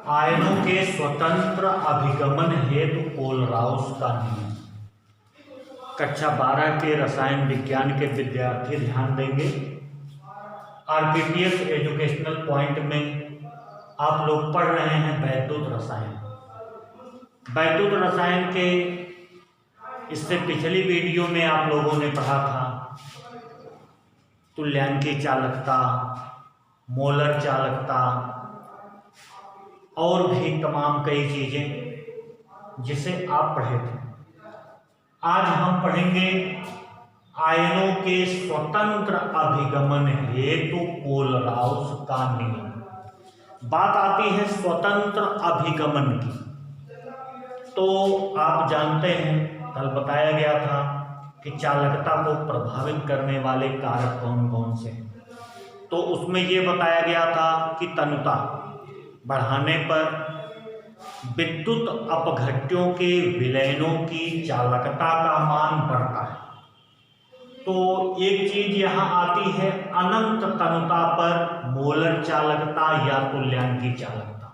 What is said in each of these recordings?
आयनों के स्वतंत्र अभिगमन हेतु कोलराउस का नियम। कक्षा 12 के रसायन विज्ञान के विद्यार्थी ध्यान देंगे। आरपीटीएस एजुकेशनल पॉइंट में आप लोग पढ़ रहे हैं वैद्युत रसायन। वैद्युत रसायन के इससे पिछली वीडियो में आप लोगों ने पढ़ा था तुल्यांकी चालकता, मोलर चालकता और भी तमाम कई चीजें जिसे आप पढ़े थे। आज हम पढ़ेंगे आयनों के स्वतंत्र अभिगमन हेतु कोलराउस का नियम। बात आती है स्वतंत्र अभिगमन की, तो आप जानते हैं कल बताया गया था कि चालकता को प्रभावित करने वाले कारक कौन कौन से हैं। तो उसमें ये बताया गया था कि तनुता बढ़ाने पर विद्युत अपघट्यों के विलयनों की चालकता का मान बढ़ता है। तो एक चीज यहाँ आती है अनंत तनुता पर मोलर चालकता या तुल्यांकी चालकता।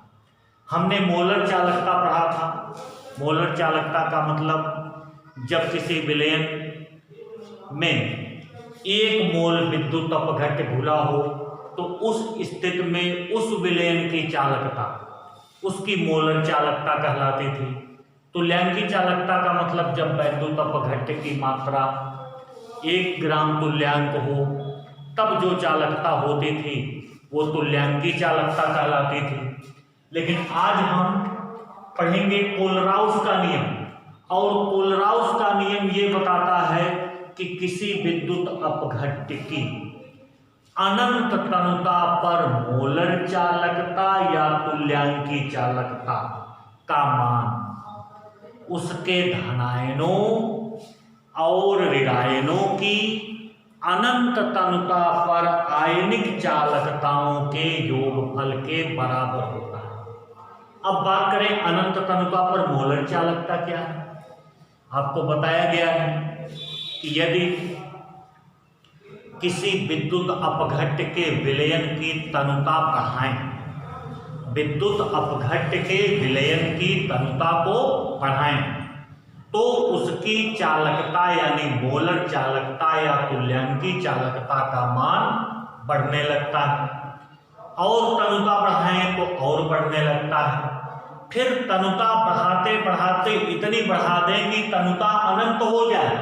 हमने मोलर चालकता पढ़ा था। मोलर चालकता का मतलब जब किसी विलयन में 1 मोल विद्युत अपघट्य घुला हो तो उस स्थिति में उस विलयन की चालकता उसकी मोलर चालकता कहलाती थी। तुल्यांकी चालकता का मतलब जब वैद्युत अपघट्य की मात्रा 1 ग्राम तुल्यांक हो तब जो चालकता होती थी वो तुल्यांकी चालकता कहलाती थी। लेकिन आज हम पढ़ेंगे कोलराउस का नियम, और कोलराउस का नियम ये बताता है कि किसी विद्युत अपघट्य की अनंत तनुता पर मोलर चालकता या तुल्यांकी चालकता का मान उसके धनायनों और ऋणायनों की अनंत तनुता पर आयनिक चालकताओं के योगफल के बराबर होता है। अब बात करें अनंत तनुता पर मोलर चालकता क्या है। आपको बताया गया है कि यदि किसी विद्युत अपघट्य के विलयन की तनुता बढ़ाएं, विद्युत अपघट्य के विलयन की तनुता को बढ़ाएं तो उसकी चालकता यानी मोलर चालकता या तुल्यांकी चालकता का मान बढ़ने लगता है, और तनुता बढ़ाएं तो और बढ़ने लगता है। फिर तनुता बढ़ाते बढ़ाते इतनी बढ़ा दें कि तनुता अनंत हो जाए।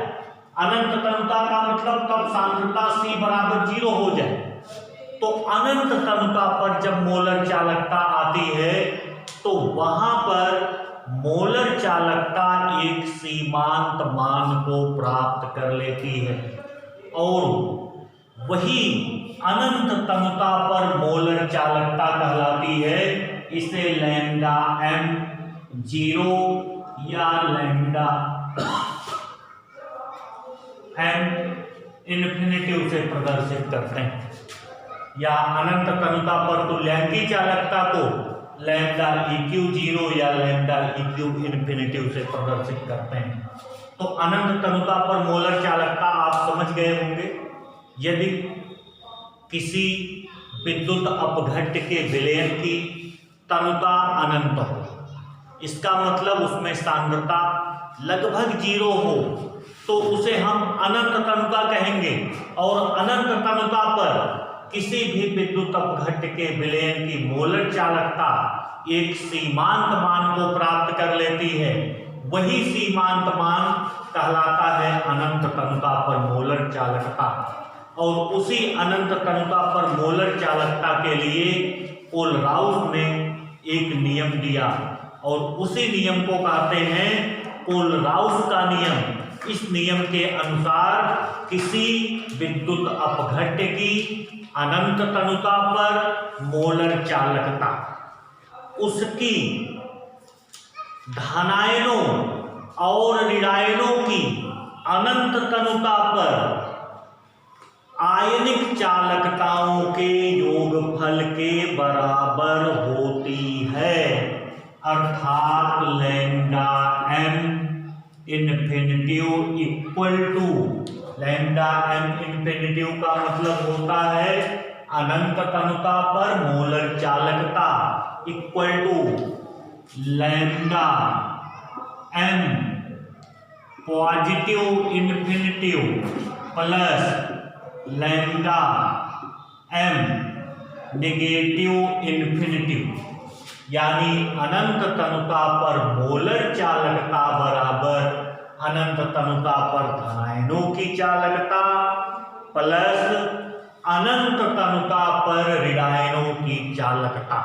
अनंत तनुता का मतलब तब सांद्रता C बराबर 0 हो जाए। तो अनंत तनुता पर जब मोलर चालकता आती है तो वहां पर मोलर चालकता एक सीमांत मान को प्राप्त कर लेती है, और वही अनंत तनुता पर मोलर चालकता कहलाती है। इसे लैम्डा m0 या लैम्डा m इन्फिनिटिव से प्रदर्शित करते हैं, या अनंत तनुता पर तुल्यांकी चालकता को लैम्डा EQ0 या लैम्डा EQ इन्फिनिटिव से प्रदर्शित करते हैं। तो अनंत तनुता पर मोलर चालकता आप समझ गए होंगे। यदि किसी विद्युत अपघट्य के विलयन की तनुता अनंत हो, इसका मतलब उसमें सांद्रता लगभग 0 हो, तो उसे हम अनंत तनुता कहेंगे। और अनंत तनुता पर किसी भी विद्युत अपघट्य के विलयन की मोलर चालकता एक सीमांत मान को प्राप्त कर लेती है। वही सीमांत मान कहलाता है अनंत तनुता पर मोलर चालकता, और उसी अनंत तनुता पर मोलर चालकता के लिए कोलराउस ने एक नियम दिया, और उसी नियम को कहते हैं कोलराउस का नियम। इस नियम के अनुसार किसी विद्युत अपघट्य की अनंत तनुता पर मोलर चालकता उसकी धनायनों और ऋणायनों की अनंत तनुता पर आयनिक चालकताओं के योगफल के बराबर होती है, अर्थात lambda m infinitive equal to lambda m infinitive का मतलब होता है अनंत तनुता पर मोलर चालकता equal to lambda m positive infinitive plus lambda m negative infinitive, यानी अनंत तनुता पर मोलर चालकता बराबर अनंत तनुता पर धनायनों की चालकता प्लस अनंत तनुता पर ऋणायनों की चालकता,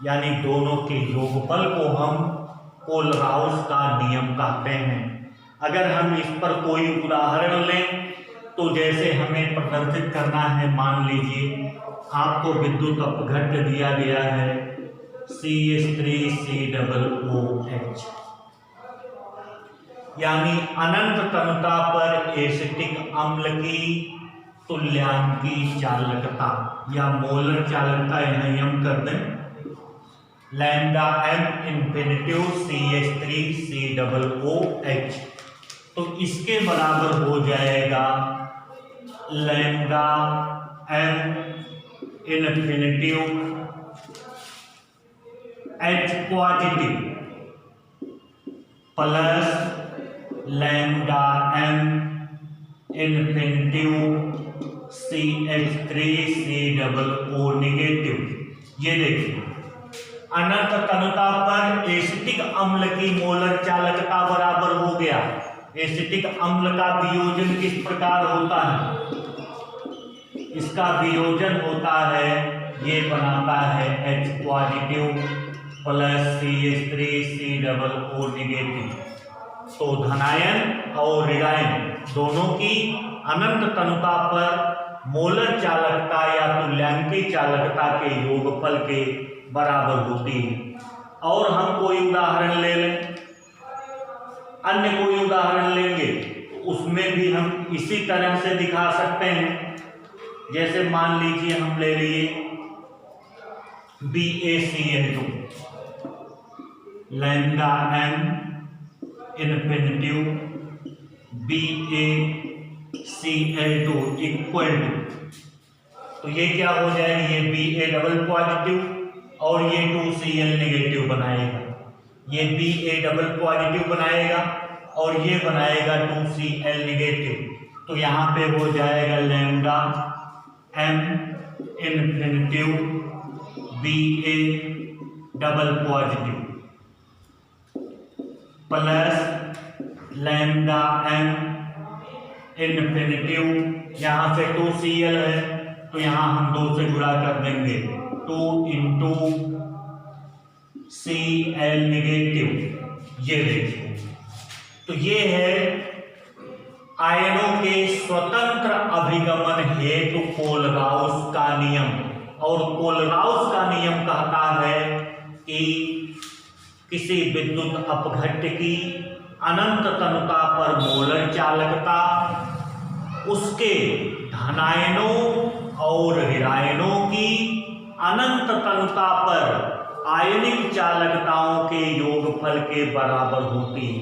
यानी दोनों के योगफल को हम कोलराउस का नियम कहते हैं। अगर हम इस पर कोई उदाहरण लें तो जैसे हमें प्रदर्शित करना है, मान लीजिए आपको विद्युत अपघट्य दिया गया है CH3COOH, यानी अनंत तनुता पर एसिटिक अम्ल की तुल्यांकी चालकता या मोलर चालकता यहाँ हम कर दें लैम्डा m इन्फिनिटिव CH3COOH, तो इसके बराबर हो जाएगा lambda m infinitive H positive plus lambda m infinitive CH3COO negative. ये देखिए अनंत तनुता पर एसिटिक अम्ल की मोलर चालकता बराबर हो गया। एसिटिक अम्ल का वियोजन किस प्रकार होता है? इसका वियोजन होता है, ये बनाता है H positive plus CH3COO negative. तो धनायन और ऋणायन दोनों की अनंत तनुता पर मोलर चालकता या तुल्यांकी चालकता के योगफल के बराबर होती है। और हम कोई उदाहरण ले लें, अन्य कोई उदाहरण लेंगे तो उसमें भी हम इसी तरह से दिखा सकते हैं। जैसे मान लीजिए हम ले लिए BaCl2 lambda m infinitive BaCl2 equal to, तो ये क्या हो जाएगा, ये Ba डबल पॉजिटिव और ये 2Cl नेगेटिव बनाएगा, ये Ba डबल पॉजिटिव बनाएगा और ये बनाएगा 2Cl नेगेटिव। तो यहाँ पे हो जाएगा lambda m infinitive Ba double positive plus lambda m infinitive, यहाँ से 2Cl है तो यहाँ हम 2 से गुणा कर देंगे, 2 इंटू Cl नेगेटिव। ये देखिए, तो ये है आयनों के स्वतंत्र अभिगमन हेतु कोलराउस का नियम। और कोलराउस का नियम कहता है कि किसी विद्युत अपघट्य की अनंत तनुता पर मोलर चालकता उसके धनायनों और ऋणायनों की अनंत तनुता पर आयनिक चालकताओं के योगफल के बराबर होती है।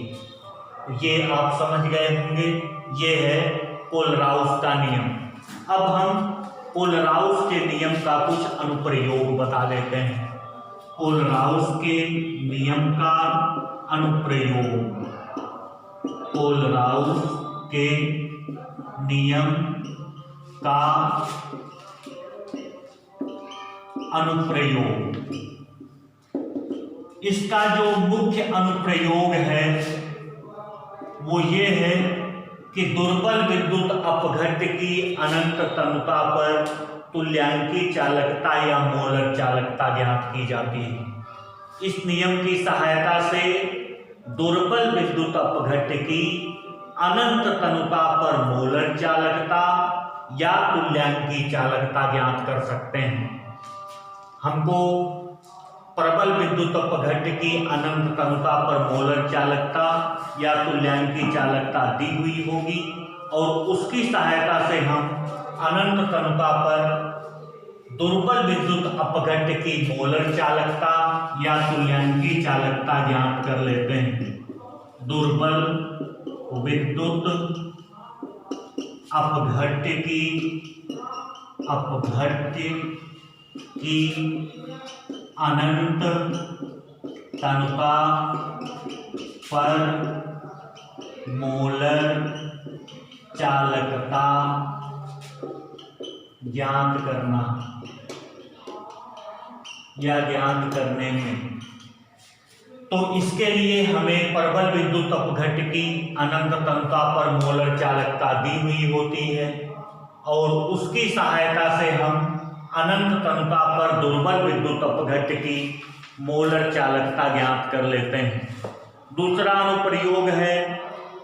ये आप समझ गए होंगे, ये है कोलराउस का नियम। अब हम कोलराउस के नियम का कुछ अनुप्रयोग बता देते हैं। कोलराउस के नियम का अनुप्रयोग, कोलराउस के नियम का अनुप्रयोग। इसका जो मुख्य अनुप्रयोग है वो ये है कि दुर्बल विद्युत अपघट्य की अनंत तनुता पर तुल्यांकी चालकता या मोलर चालकता ज्ञात की जाती है। इस नियम की सहायता से दुर्बल विद्युत अपघट्य की अनंत तनुता पर मोलर चालकता या तुल्यांकी चालकता ज्ञात कर सकते हैं। हमको प्रबल विद्युत अपघट्य की अनंत तनुता पर मोलर चालकता या तुल्यांकी चालकता दी हुई होगी और उसकी सहायता से हम अनंत तनुता पर दुर्बल विद्युत अपघट्य की मोलर चालकता या तुल्यांकी चालकता ज्ञात कर लेते हैं। दुर्बल विद्युत अपघट्य की अपघट्य की अनंत तनका पर मोलर चालकता ज्ञात करना या ज्ञात करने में। तो इसके लिए हमें प्रबल विद्युत अपघट्य की अनंत तनका पर मोलर चालकता दी हुई होती है और उसकी सहायता से हम अनंत तनका पर दुर्बल विद्युत अपघट्य की मोलर चालकता ज्ञात कर लेते हैं। दूसरा अनुप्रयोग है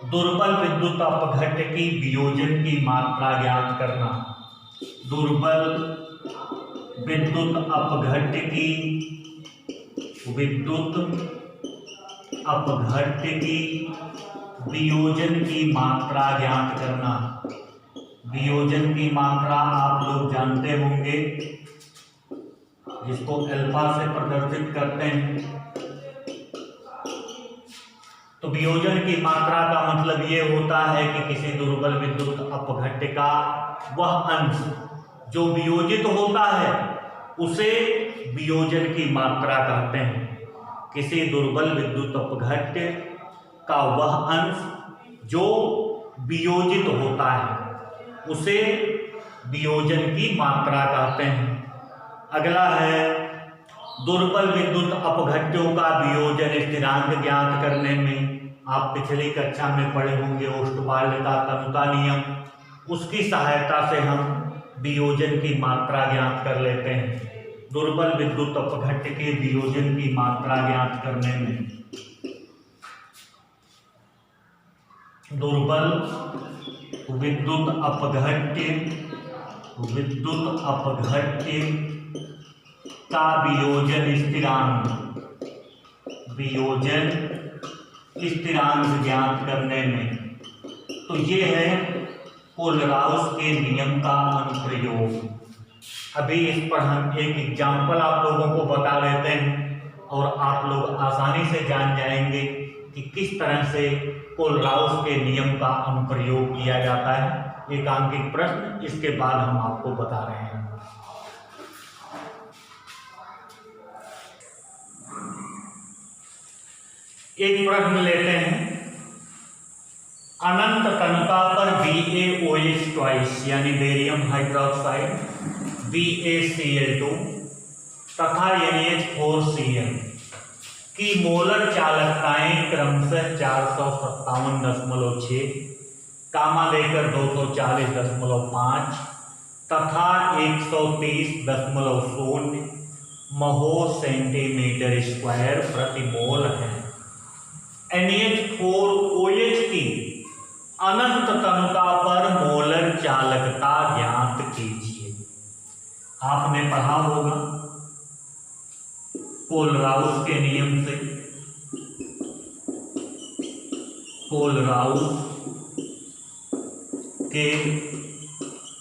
दुर्बल विद्युत अपघट्य की वियोजन की मात्रा ज्ञात करना। दुर्बल विद्युत अपघट्य की वियोजन की मात्रा ज्ञात करना। वियोजन की मात्रा आप लोग जानते होंगे, जिसको अल्फा से प्रदर्शित करते हैं। तो वियोजन की मात्रा का मतलब ये होता है कि किसी दुर्बल विद्युत अपघट्य का वह अंश जो वियोजित होता है उसे वियोजन की मात्रा कहते हैं। किसी दुर्बल विद्युत अपघट्य का वह अंश जो वियोजित होता है उसे वियोजन की मात्रा कहते हैं। अगला है दुर्बल विद्युत अपघट्यों का वियोजन स्थिरांक ज्ञात करने में। आप पिछली कक्षा में पढ़े होंगे ओस्टवाल्ड का तनुता नियम, उसकी सहायता से हम वियोजन की मात्रा ज्ञात कर लेते हैं। दुर्बल विद्युत अपघट्य के वियोजन की मात्रा ज्ञात करने में दुर्बल विद्युत अपघट्य का वियोजन स्थिरांक ज्ञात करने में। तो ये है कोलराउस के नियम का अनुप्रयोग। अभी इस पर हम एक एग्जाम्पल आप लोगों को बता देते हैं और आप लोग आसानी से जान जाएंगे कि किस तरह से कोलराउस के नियम का अनुप्रयोग किया जाता है। एक आंकिक प्रश्न, इसके बाद हम आपको बता रहे हैं। एक प्रश्न लेते हैं। अनंत तनका पर BaOH ट्वाइस यानी बेरियम हाइड्रोक्साइड BaCl2 तथा NH4Cl की मोलर चालकताएं क्रमशः 457.6, कामा देकर 240.5 तथा 130.0 महो सेंटीमीटर स्क्वायर प्रति मोल है। NH4OH की अनंत तनका पर मोलर चालकता ज्ञात कीजिए। आपने पढ़ा होगा कोलराउस के नियम से। कोलराउस के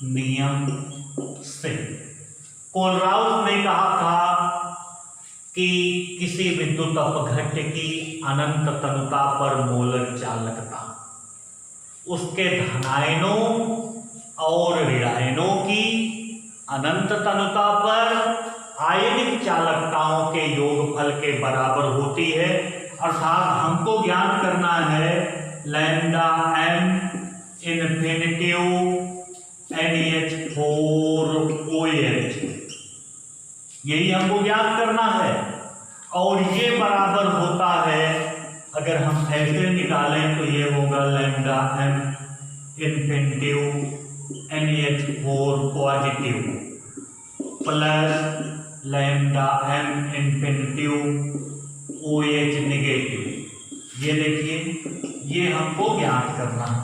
नियम से कोलराउस ने कहा था कि किसी विद्युत अपघट्य की अनंत तनका पर मोलर चालकता उसके धनायनों और ऋणायनों की अनंत तनका पर आयनिक चालकताओं के योगफल के बराबर होती है। अर्थात हमको ज्ञात करना है लैम्डा m इन्फिनिटिव NH4OH, यही हमको ज्ञात करना है। और ये बराबर होता है, अगर हम ऐसे निकालें तो ये होगा lambda m infinitive NH4 positive plus lambda m infinitive OH negative. ये देखिए, ये हमको ज्ञात करना है।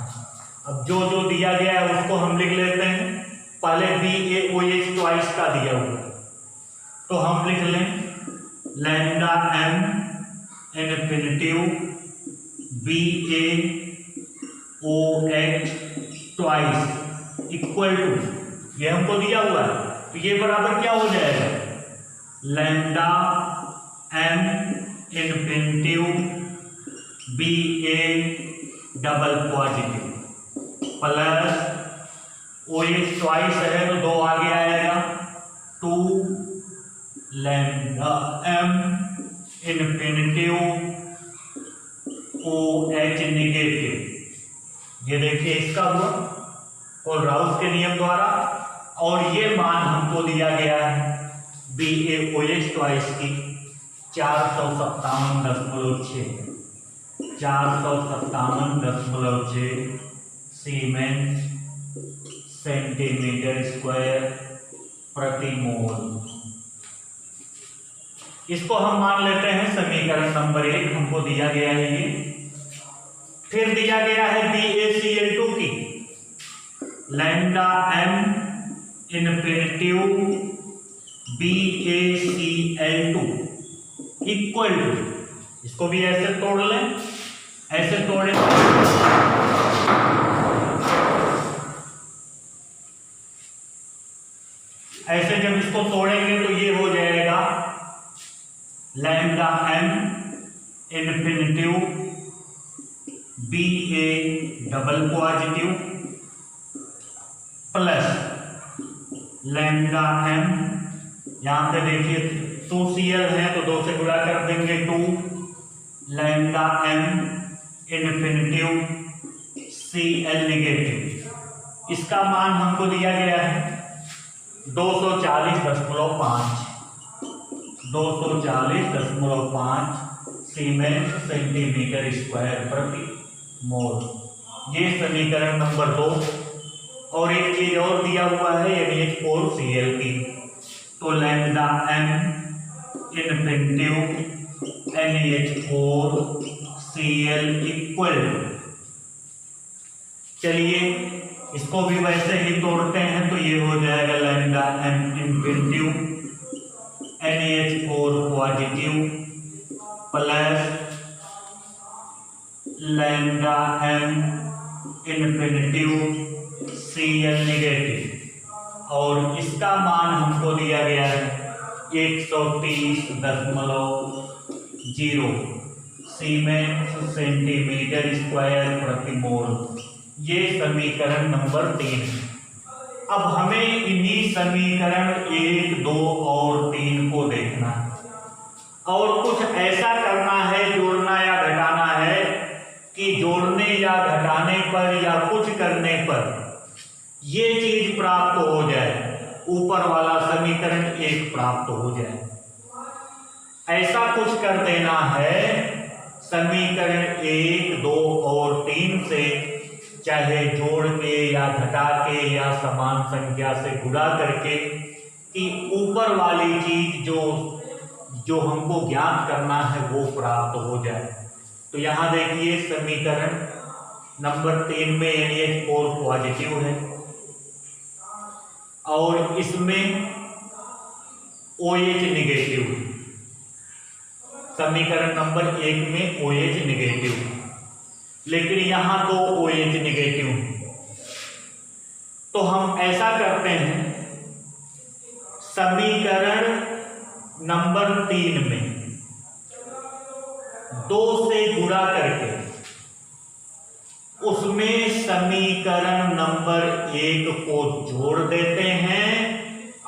अब जो जो दिया गया है उसको हम लिख लेते हैं। पहले BaOH ट्वाइस का दिया हुआ है, तो हम लिख लें lambda m infinitive BaOH twice equal to, ये हमको दिया हुआ है, तो ये बराबर क्या हो जाएगा lambda m infinitive Ba double positive plus OH twice है तो 2 आगे आएगा lambda m infinitive OH negative. ये देखिए इसका हुआ कोलराउस के नियम द्वारा, और ये मान हमको दिया गया है BaOH ट्वाइस की 457.6 सीमेंस सेंटीमीटर स्क्वायर प्रति मोल। इसको हम मान लेते हैं समीकरण नंबर 1, हमको दिया गया है ये। फिर दिया गया है BaCl2 की lambda m infinitive BaCl2 equal to, इसको भी ऐसे तोड़ लें, ऐसे तोड़े ऐसे जब इसको तोड़ेंगे तो ये हो जाएगा lambda m infinitive Ba double positive plus lambda m, यहां पे देखिए 2Cl है तो 2 से गुणा कर देंगे 2 lambda m infinitive Cl negative. इसका मान हमको दिया गया है 240.5 सीमेंस सेंटीमीटर स्क्वायर प्रति मोल। ये समीकरण नंबर 2। और एक चीज और दिया हुआ है NH4Cl की, तो lambda m infinitive NH4Cl equal, चलिए इसको भी वैसे ही तोड़ते हैं तो ये हो जाएगा lambda m infinitive NH4 positive plus lambda m infinitive Cl negative, और इसका मान हमको दिया गया है 130.0 सीमेंस सेंटीमीटर स्क्वायर प्रति मोल। ये समीकरण नंबर 3। अब हमें इन्हीं समीकरण 1, 2 और 3 को देखना है और कुछ ऐसा करना है, जोड़ना या घटाना है कि जोड़ने या घटाने पर या कुछ करने पर ये चीज प्राप्त हो जाए, ऊपर वाला समीकरण 1 प्राप्त हो जाए। ऐसा कुछ कर देना है समीकरण 1, 2 और 3 से, चाहे जोड़ के या घटा के या समान संख्या से गुणा करके, कि ऊपर वाली चीज जो हमको ज्ञात करना है वो प्राप्त हो जाए। तो यहां देखिए समीकरण नंबर 3 में NH4 पॉजिटिव है और इसमें OH निगेटिव है। समीकरण नंबर 1 में OH निगेटिव, लेकिन यहां तो OH निगेटिव है। तो हम ऐसा करते हैं, समीकरण नंबर 3 में 2 से गुणा करके उसमें समीकरण नंबर 1 को जोड़ देते हैं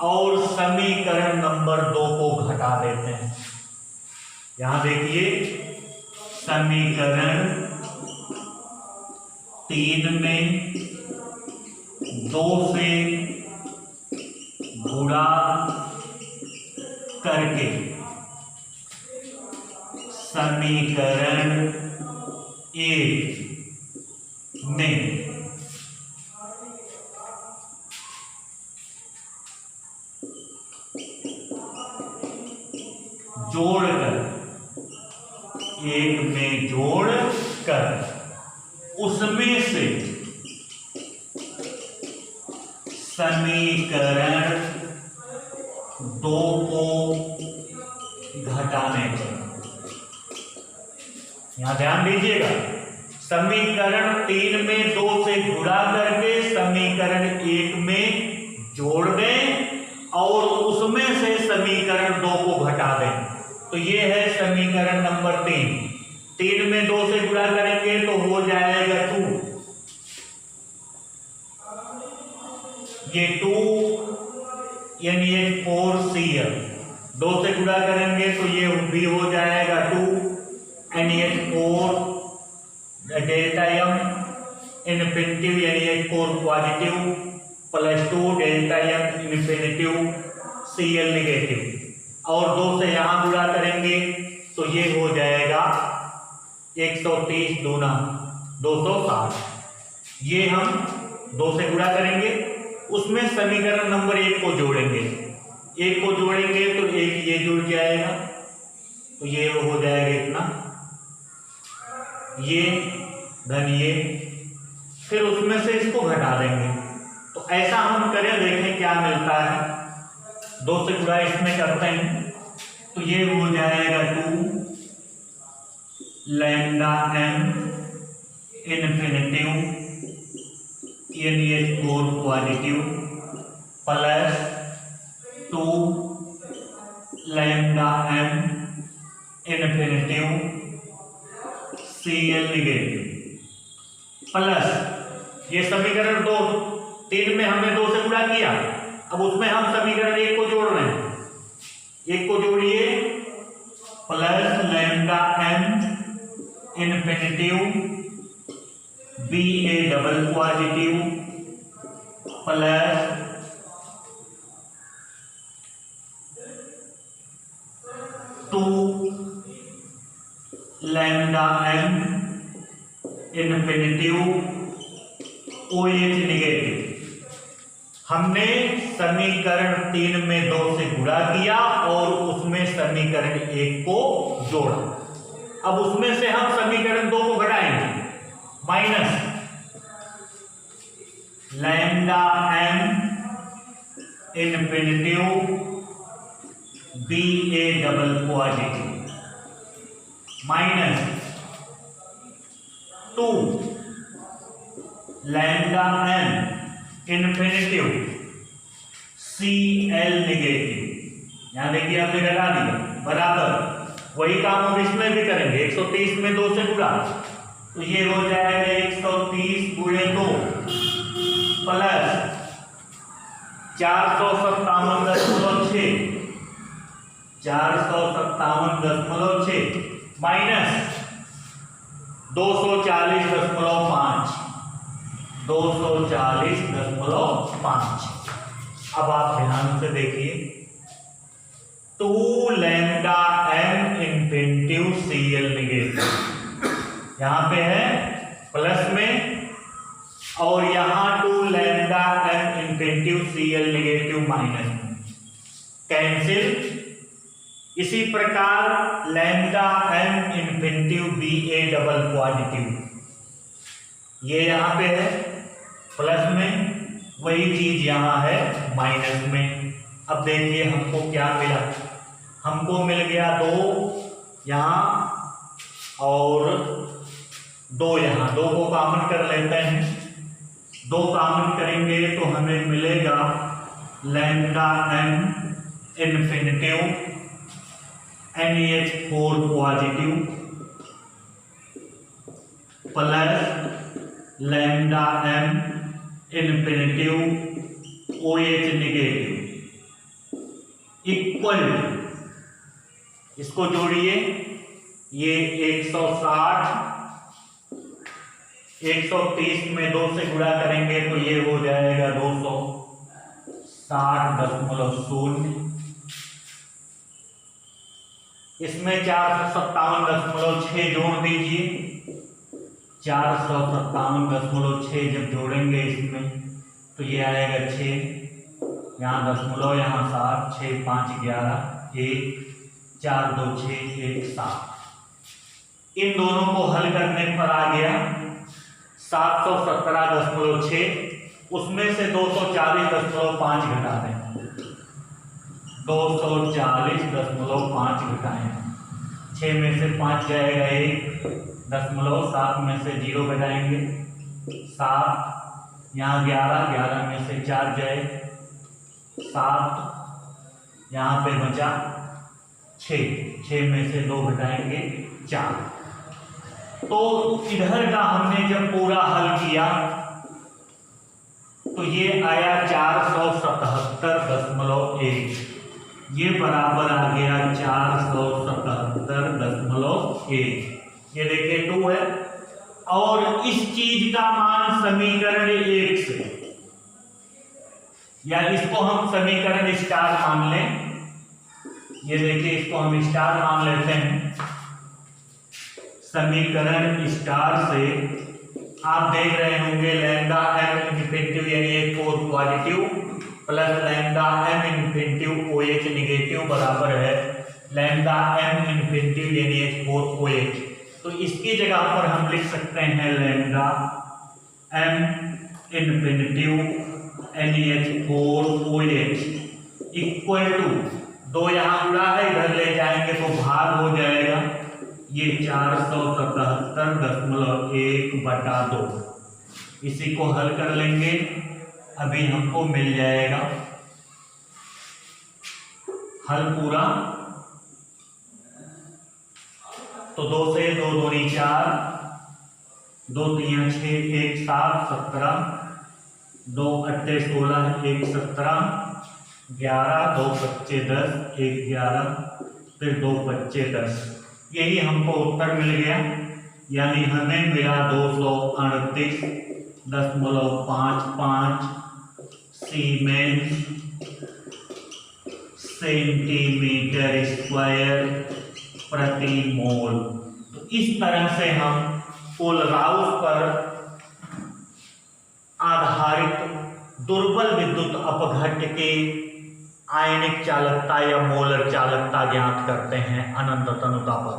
और समीकरण नंबर 2 को घटा देते हैं। यहां देखिए समीकरण 3 में 2 से गुणा करके समीकरण 1 में जोड़कर, 1 में जोड़कर उसमें से समीकरण 2 को घटाने पर, यहां ध्यान दीजिएगा, समीकरण 3 में 2 से गुणा करके समीकरण 1 में जोड़ दें और उसमें से समीकरण 2 को घटा दें। तो ये है समीकरण नंबर 3। 3 में 2 से गुणा करेंगे तो हो जाएगा 2, ये 2 NH4Cl 2 से गुणा करेंगे तो ये भी हो जाएगा 2 NaH4 delta M infinitive NaH4 positive plus 2 delta M infinitive Cl negative, और 2 से यहाँ गुणा करेंगे तो ये हो जाएगा 130 दूना 260। ये हम 2 से गुणा करेंगे, उसमें समीकरण नंबर 1 को जोड़ेंगे, 1 को जोड़ेंगे तो 1 ये जुड़ जाएगा, तो ये हो जाएगा इतना, ये धन ये, फिर उसमें से इसको घटा देंगे। तो ऐसा हम करें, देखें क्या मिलता है। 2 से गुणा इसमें करते हैं तो ये हो जाएगा 2 lambda M infinitive NaH4 positive plus 2 lambda M infinitive Cl negative plus ये समीकरण 2 3 में हमने 2 से गुणा किया, अब उसमें हम समीकरण 1 को जोड़ रहे हैं, 1 को जोड़िए plus lambda M infinitive Ba double positive plus 2 lambda M infinitive OH negative. हमने समीकरण 3 में 2 से गुणा किया और उसमें समीकरण 1 को जोड़ा। अब उसमें से हम समीकरण 2 को घटाएंगे, minus lambda M infinitive Ba double positive minus 2 lambda M infinitive Cl negative. यहां देखिए हमने घटा दिया, बराबर वही काम हम इसमें भी करेंगे। 130 में 2 से गुणा तो ये हो जाएगा 130 गुणे 2 प्लस 457.6 माइनस 240.5। अब आप ध्यान से देखिए, 2 lambda M infinitive Cl negative यहां पे है प्लस में, और यहां 2 lambda M infinitive Cl negative minus में, कैंसिल। इसी प्रकार lambda M infinitive Ba double positive ये यहां पे है प्लस में, वही चीज यहां है माइनस में। अब देखिए हमको क्या मिला, हमको मिल गया 2 यहां और 2 यहां, 2 को कॉमन कर लेते हैं, 2 कॉमन करेंगे तो हमें मिलेगा lambda M infinitive NaH4 positive plus lambda M infinitive OH negative equal, इसको जोड़िए, ये 130 में 2 से गुणा करेंगे तो ये हो जाएगा 260.0। इसमें 457.6 जोड़ दीजिए, 457.6 जब जोड़ेंगे इसमें तो ये आएगा 6, यहाँ दशमलव, यहाँ 7, 6 5 11, 1 4 2 6 1 7। इन दोनों को हल करने पर आ गया 717.6, उसमें से 240.5 घटा दें, 240.5 घटाएं, 6 में से 5 जाएगा 1 दशमलव, 7 में से 0 घटाएंगे 7, यहाँ 11 में से 4 जाए 7, यहाँ पे बचा 6 में से 2 घटाएंगे 4। तो इधर का हमने जब पूरा हल किया तो ये आया 477.1, ये बराबर आ गया 477.1। ये देखिए 2 है। और इस चीज का मान समीकरण 1 से, या इसको हम समीकरण स्टार मान लें। ये देखिए इसको हम स्टार मान लेते हैं। समीकरण स्टार से आप देख रहे होंगे लैम्डा एम इन्फिनिटिव यानी एक 4 positive plus lambda M infinitive OH negative बराबर है लैम्डा एम इन्फिनिटिव यानी H4 OH। तो इसकी जगह पर हम लिख सकते हैं lambda M infinitive NH4 OH equal to 2 यहाँ उड़ा है, इधर ले जाएंगे तो भाग हो जाएगा। ये 477.1/2। इसी को हल कर लेंगे, अभी हमको मिल जाएगा हल पूरा। तो 2 से 2 दूनी 4, 2 3 6, 1 7 17, 2 8 16, 1 17, 11, 2 5 10, 1 11, फिर 2 5 10। यही हमको उत्तर मिल गया, यानी हमें मिला 238.55 सीमेंस सेंटीमीटर स्क्वायर प्रति मोल। तो इस तरह से हम कोलराउस पर आधारित दुर्बल विद्युत अपघट्य के आयनिक चालकता या मोलर चालकता ज्ञात करते हैं अनंत तनुता पर।